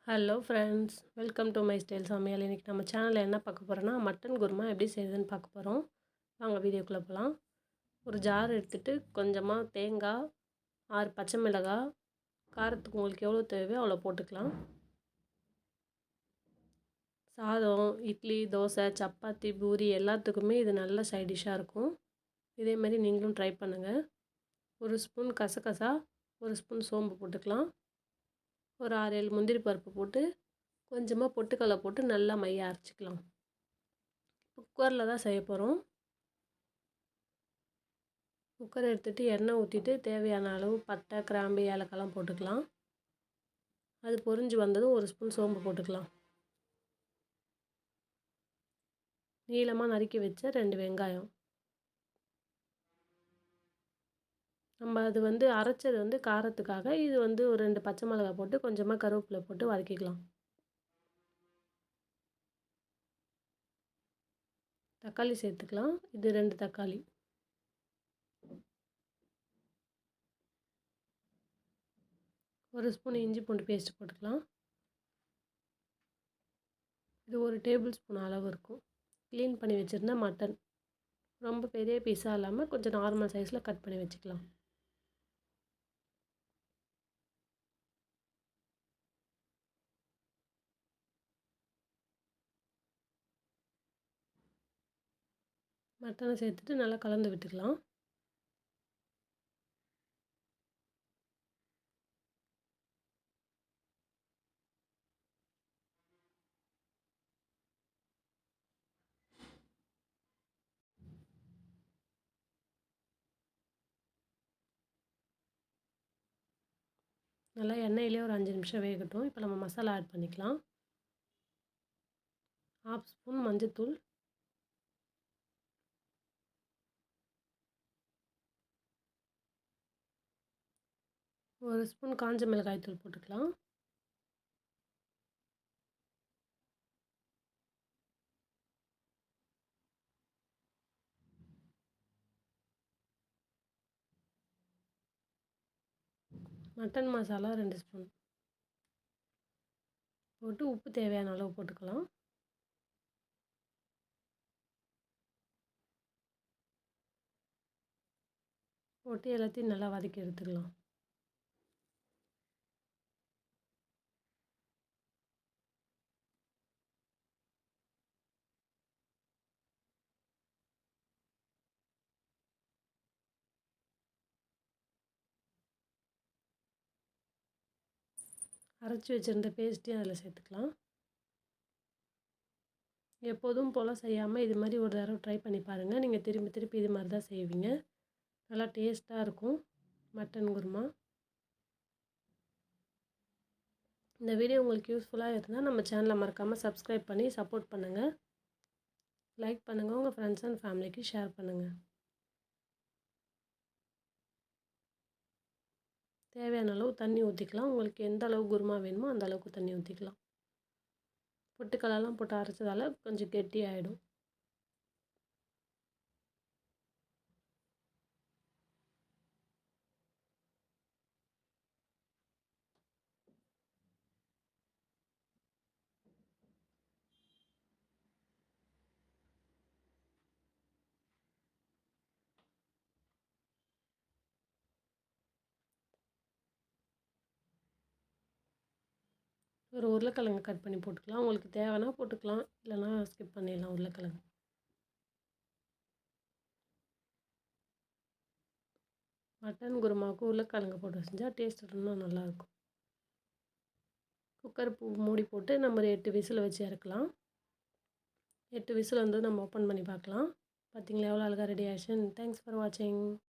Hello friends, welcome to my style சமையல். இன்றைக்கி நம்ம சேனலில் என்ன பார்க்க போகிறோன்னா மட்டன் குருமா எப்படி செய்யுதுன்னு பார்க்க போகிறோம். வாங்க வீடியோக்குள்ளே போகலாம். ஒரு ஜார் எடுத்துகிட்டு கொஞ்சமாக தேங்காய், 6 பச்சை மிளகாய், காரத்துக்கு உங்களுக்கு எவ்வளோ தேவையோ அவ்வளோ போட்டுக்கலாம். சாதம், இட்லி, தோசை, சப்பாத்தி, பூரி எல்லாத்துக்குமே இது நல்ல சைட் டிஷ்ஷாக இருக்கும். இதேமாதிரி நீங்களும் ட்ரை பண்ணுங்கள். ஒரு ஸ்பூன் கசகசா, ஒரு ஸ்பூன் சோம்பு போட்டுக்கலாம். ஒரு 6-7 முந்திரி பருப்பு போட்டு கொஞ்சமாக பொட்டுக்கடலை போட்டு நல்லா மைய அரைச்சிக்கலாம். குக்கரில் தான் செய்ய போகிறோம். குக்கர் எடுத்துகிட்டு எண்ணெய் ஊற்றிட்டு தேவையான அளவு பட்டை, கிராம்பு, ஏலக்காய்லாம் போட்டுக்கலாம். அது பொரிஞ்சு வந்ததும் ஒரு ஸ்பூன் சோம்பு போட்டுக்கலாம். நீளமாக நறுக்கி வச்ச 2 வெங்காயம். நம்ம அது அரைச்சது காரத்துக்காக. இது ஒரு 2 பச்சை மிளகாய் போட்டு கொஞ்சமாக கருவேப்பிலை போட்டு வதக்கிக்கலாம். தக்காளி சேர்த்துக்கலாம். இது 2 தக்காளி. ஒரு ஸ்பூன் இஞ்சி பூண்டு பேஸ்ட் போட்டுக்கலாம். இது 1 டேபிள் ஸ்பூன் அளவு இருக்கும். க்ளீன் பண்ணி வச்சுருந்த மட்டன், ரொம்ப பெரிய பீஸாக இல்லாமல் கொஞ்சம் நார்மல் சைஸில் கட் பண்ணி வச்சுக்கலாம். மட்டனை சேர்த்துட்டு நல்லா கலந்து விட்டுக்கலாம். நல்லா எண்ணெயிலே ஒரு 5 நிமிஷம் வேகட்டும். இப்போ நம்ம மசாலா ஆட் பண்ணிக்கலாம். 1/2 ஸ்பூன் மஞ்சள்தூள், 1 ஸ்பூன் காஞ்ச மிளகாய் தூள் போட்டுக்கலாம். மட்டன் மசாலா 2 ஸ்பூன் போட்டு உப்பு தேவையான அளவு போட்டுக்கலாம். போட்டு எல்லாத்தையும் நல்லா வதக்கி எடுத்துக்கலாம். அரைச்சி வச்சுருந்த பேஸ்ட்டையும் அதில் சேர்த்துக்கலாம். எப்போதும் போல் செய்யாமல் இது மாதிரி ஒரு தடவை ட்ரை பண்ணி பாருங்கள். நீங்கள் திருப்பி திருப்பி இது மாதிரி தான் செய்வீங்க. நல்லா டேஸ்ட்டாக இருக்கும் மட்டன் குருமா. இந்த வீடியோ உங்களுக்கு யூஸ்ஃபுல்லாக இருந்தால் நம்ம சேனலை மறக்காமல் சப்ஸ்கிரைப் பண்ணி சப்போர்ட் பண்ணுங்கள். லைக் பண்ணுங்கள். உங்கள் ஃப்ரெண்ட்ஸ் அண்ட் ஃபேமிலிக்கு ஷேர் பண்ணுங்கள். தேவையான அளவு தண்ணி ஊற்றிக்கலாம். உங்களுக்கு எந்த அளவு குருமா வேணுமோ அந்த அளவுக்கு தண்ணி ஊற்றிக்கலாம். பொட்டுக்கடலைலாம் போட்டு அரைச்சதால் கொஞ்சம் கெட்டியாகிடும். ஒரு உருளைக்கிழங்கு கட் பண்ணி போட்டுக்கலாம். உங்களுக்கு தேவைன்னா போட்டுக்கலாம், இல்லைனா ஸ்கிப் பண்ணிடலாம். உருளைக்கிழங்கு மட்டன் குருமாவுக்கு உருளைக்கிழங்கு போட்டு செஞ்சால் டேஸ்ட் இன்னும் நல்லாயிருக்கும். குக்கர் மூடி போட்டு நம்ம 8 விசில் வச்சு இறக்கலாம். 8 விசில் நம்ம ஓப்பன் பண்ணி பார்க்கலாம். பார்த்தீங்களா எவ்வளோ அழகாக ரெடி ஆயிடுச்சுன்னு. தேங்க்ஸ் ஃபார் வாட்சிங்.